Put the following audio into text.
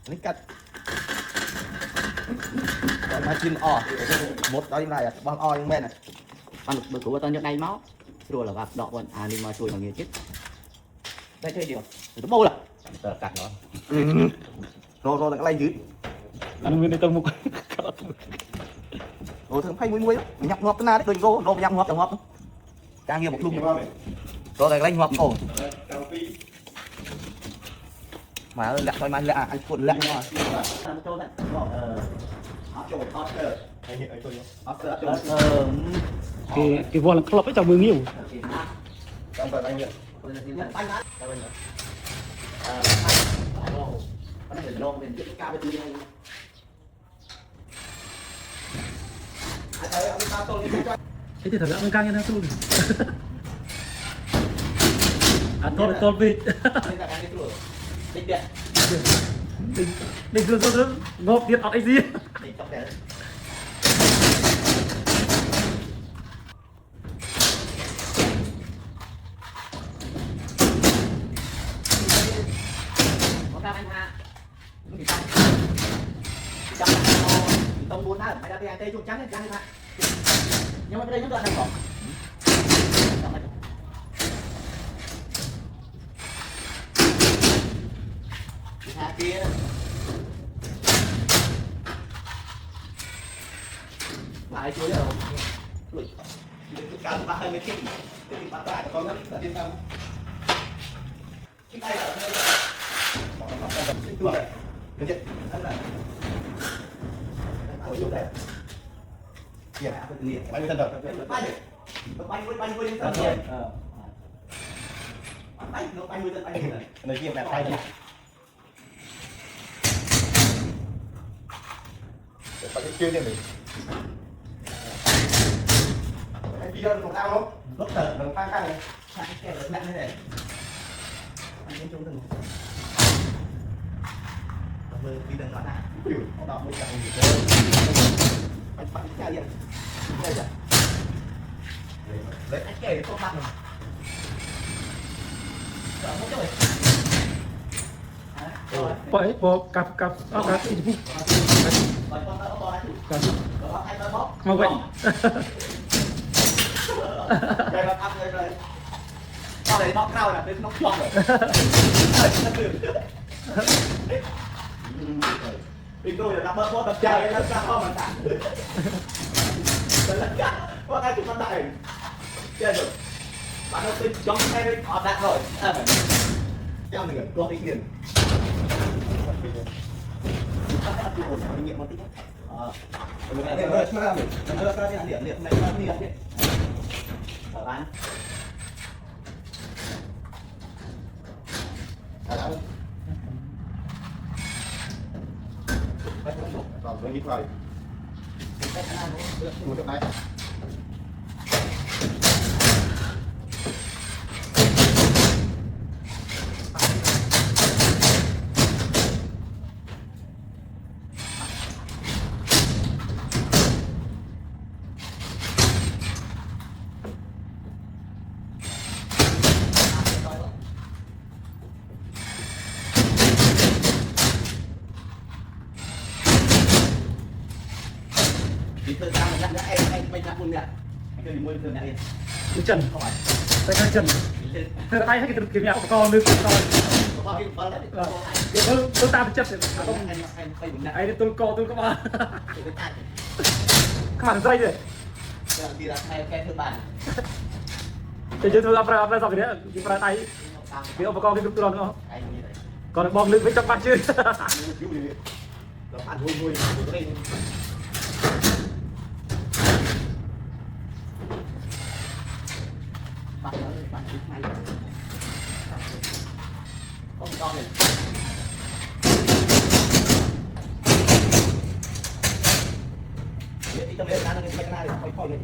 Lấy cắt mà chim một đó như này bằng như bên này bằng bữa cũ tao nhận đây máu rồi là gặp đọ bọn đi mà chui bằng nhiều chứ đây chơi điều nó bô là cắt nó rồi là cái lay dưới anh nguyên đây tao một rồi thằng phay muối nhặt ngọt tới na đấy đừng vô nó nhặt ngọt càng nhiều một lùng rồi là lay ngọt ổn mà lẹ thôi mà lẹ anh cuộn lẹ mà cái vò là club ấy chào mừng nhiều thế thì thật là căng như thế thôi tốt vịt đừng ngộp điện ọt ấy gì tông bốn ha, mày đã về tây chuột trắng trắng ha, nhưng mà cái đây nó đoạn đâu còn, kia, lại chuối rồi, lùi, càng ba hơi mới kinh, cái ba ba con nó là yên tâm, cái tay là cái chuột này, cái gì, anh là ở chỗ này. Bao nhiêu thân đầu? Bao nhiêu thân đầu? Bao nhiêu thân? Này kia đẹp thay đi. Phải chơi đi mình. Anh đi đâu cùng tao không? Lúc tờ đồng phang này. Sao cái kèo lạnh thế này? Anh đến chung từng. Mơ đi đừng nói nào. Ông đọc mới chẳng gì chơi. Anh bắt cái gì? Đây rồi. Đấy anh kể nó không bắt rồi. Sợ không chơi. Vậy cặp mà vậy đây là ăn rồi sau đấy bóc rau là nó chọn rồi mình tôi là bớt bớt đập chơi nó ra không mà thẳng là cả có ai cũng đại chơi rồi bạn nó tin trong xe đấy họ đạt rồi theo mình có ý kiến kinh nghiệm một tí mình lại hơi mà mình đưa ra cái điểm điểm này là điểm đấy ở bán rồi tôi nghĩ vào một chỗ này thì thời gian mình đã em mình đã buồn nè anh chơi mua thường này đi trần tay hai trần tay hay cái kiếm nhà của con nước con tôi ta bị chấp không anh tôi có ba các bạn dây rồi thì là cái thứ bản thì chứ tôi làm ra cái đấy thì ra tay cái ông con cái tôi làm không còn bom lưng với trong bát chứ ăn vui bạn ít may không to này đi tâm lên ra cái này khỏi khỏi này